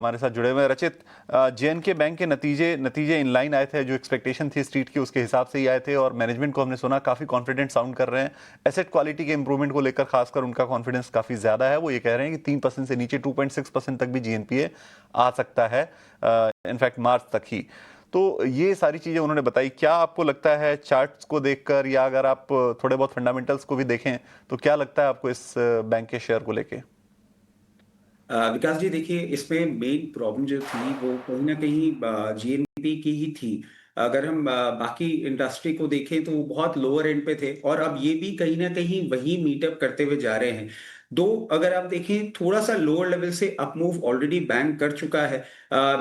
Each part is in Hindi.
हमारे साथ जुड़े हुए हैं। रचित, जेएनके बैंक के नतीजे इनलाइन आए थे, जो एक्सपेक्टेशन थी स्ट्रीट की उसके हिसाब से ही आए थे, और मैनेजमेंट को हमने सुना काफी कॉन्फिडेंट साउंड कर रहे हैं। एसेट क्वालिटी के इंप्रूवमेंट को लेकर खासकर उनका कॉन्फिडेंस काफी ज्यादा है। वो ये कह रहे हैं कि 3% से नीचे 2.6% तक भी जीएनपीए आ सकता है, इनफैक्ट मार्च तक ही। तो ये सारी चीजें उन्होंने बताई। क्या आपको लगता है चार्ट्स को देखकर, या अगर आप थोड़े बहुत फंडामेंटल्स को भी देखें, तो क्या लगता है आपको इस बैंक के शेयर को लेके? विकास जी, देखिए, इसमें मेन प्रॉब्लम जो थी वो कहीं ना कहीं जीएनपी की ही थी। अगर हम बाकी इंडस्ट्री को देखें तो वो बहुत लोअर एंड पे थे, और अब ये भी कहीं ना कहीं वही मीटअप करते हुए जा रहे हैं। दो, अगर आप देखें, थोड़ा सा लोअर लेवल से अप मूव ऑलरेडी बैंक कर चुका है।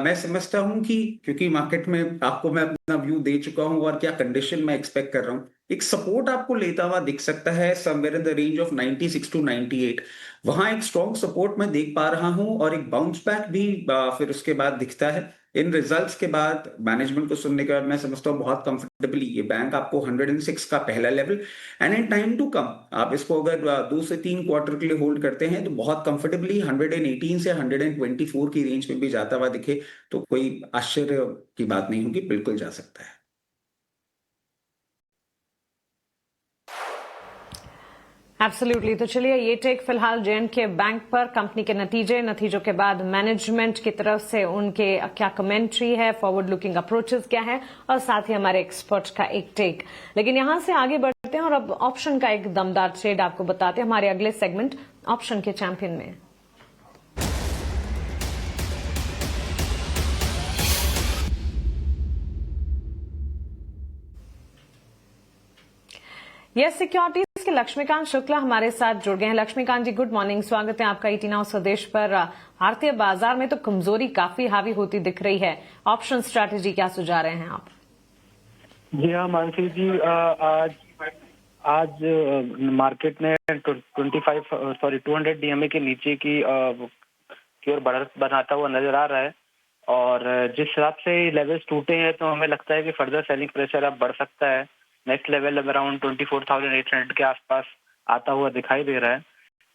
मैं समझता हूं कि क्योंकि मार्केट में आपको मैं अपना व्यू दे चुका हूं और क्या कंडीशन मैं एक्सपेक्ट कर रहा हूं, एक सपोर्ट आपको लेता हुआ दिख सकता है somewhere in the range of 96 to 98। वहां एक स्ट्रॉन्ग सपोर्ट मैं देख पा रहा हूं, और एक बाउंस बैक भी फिर उसके बाद दिखता है। इन रिजल्ट्स के बाद, मैनेजमेंट को सुनने के बाद, मैं समझता हूं बहुत कंफर्टेबली ये बैंक आपको 106 का पहला लेवल, and in time to come आप इसको अगर 2 से 3 क्वार्टर के लिए होल्ड करते हैं तो बहुत कंफर्टेबली 118 से 124 की रेंज में भी जाता हुआ दिखे तो कोई आश्चर्य की बात नहीं होगी, बिल्कुल जा सकता है। एब्सोल्युटली। तो चलिए, ये टेक फिलहाल जेएनके बैंक पर, कंपनी के नतीजों के बाद मैनेजमेंट की तरफ से उनके क्या कमेंट्री है, फॉरवर्ड लुकिंग अप्रोचेस क्या है, और साथ ही हमारे एक्सपर्ट का एक टेक। लेकिन यहां से आगे बढ़ते हैं और अब ऑप्शन का एक दमदार ट्रेड आपको बताते हैं हमारे अगले सेगमेंट ऑप्शन के चैंपियन में। यस सिक्योरिटीज के लक्ष्मीकांत शुक्ला हमारे साथ जुड़ गए हैं। लक्ष्मीकांत जी, गुड मॉर्निंग, स्वागत है आपका ईटी नाउ स्वदेश पर। भारतीय बाजार में तो कमजोरी काफी हावी होती दिख रही है, ऑप्शन स्ट्रैटेजी क्या सुझा रहे हैं आप? जी हाँ मानसी जी, आज मार्केट ने 200 डीएमए के नीचे की ओर बढ़त बनाता हुआ नजर आ रहा है, और जिस हिसाब से लेवल्स टूटे हैं तो हमें लगता है कि फर्दर सेलिंग प्रेशर अब बढ़ सकता है। नेक्स्ट लेवल अब अराउंड 24,800 के आसपास आता हुआ दिखाई दे रहा है।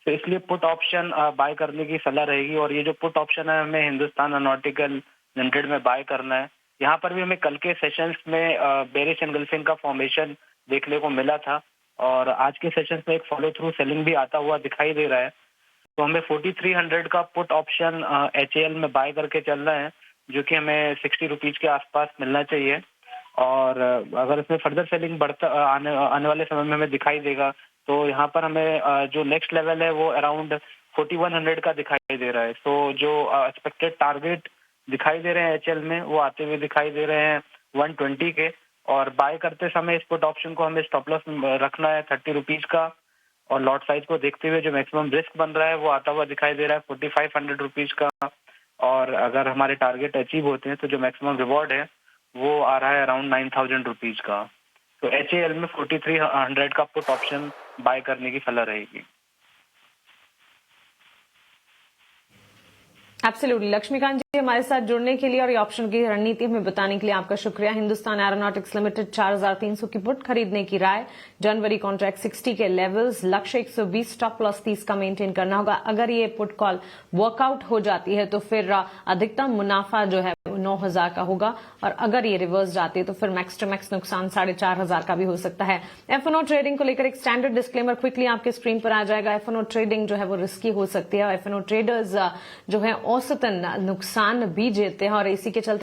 तो इसलिए पुट ऑप्शन बाय करने की सलाह रहेगी, और ये जो पुट ऑप्शन है हमें हिंदुस्तान एरोनॉटिकल लिमिटेड में बाय करना है। यहाँ पर भी हमें कल के सेशंस में बेरिश एंगल्फिंग का फॉर्मेशन देखने को मिला था, और आज के सेशंस में एक फॉलो थ्रू सेलिंग भी आता हुआ दिखाई दे रहा है। तो हमें 4300 का पुट ऑप्शन एचएएल में बाय करके चलना है, जो कि हमें 60 रुपीज के आसपास मिलना चाहिए। और अगर इसमें फर्दर सेलिंग बढ़ता आने वाले समय में हमें दिखाई देगा, तो यहाँ पर हमें जो नेक्स्ट लेवल है वो अराउंड 4100 का दिखाई दे रहा है। तो जो एक्सपेक्टेड टारगेट दिखाई दे रहे हैं एचएल में, वो आते हुए दिखाई दे रहे हैं 120 के। और बाय करते समय इस पुट ऑप्शन को हमें स्टॉप लॉस रखना है 30 रुपीज का, और लॉट साइज को देखते हुए जो मैक्सिमम रिस्क बन रहा है वो आता हुआ दिखाई दे रहा है 4500 रुपीज का। और अगर हमारे टारगेट अचीव होते हैं तो जो मैक्सिमम रिवॉर्ड है वो आ रहा है अराउंड 9000 रुपीज का। तो एचएएल में 4300 का पुट ऑप्शन बाय करने की सलाह रहेगी। एब्सोल्युटली। लक्ष्मीकांत जी, हमारे साथ जुड़ने के लिए और ये ऑप्शन की रणनीति हमें बताने के लिए आपका शुक्रिया। हिंदुस्तान एरोनॉटिक्स लिमिटेड 4300 की पुट खरीदने की राय, जनवरी कॉन्ट्रैक्ट 60 के लेवल्स, लक्ष्य 120, स्टॉप लॉस 30 का मेंटेन करना होगा। अगर ये पुट कॉल वर्कआउट हो जाती है तो फिर अधिकतम मुनाफा जो है 9000 का होगा, और अगर ये रिवर्स जाती है तो फिर मैक्स टू मैक्स नुकसान 4500 का भी हो सकता है। एफएनओ ट्रेडिंग को लेकर एक स्टैंडर्ड डिस्क्लेमर क्विकली आपके स्क्रीन पर आ जाएगा। एफएनओ ट्रेडिंग जो है वो रिस्की हो सकती है, और एफएनओ ट्रेडर्स जो है औसतन नुकसान भी झेलते हैं, और इसी के चलते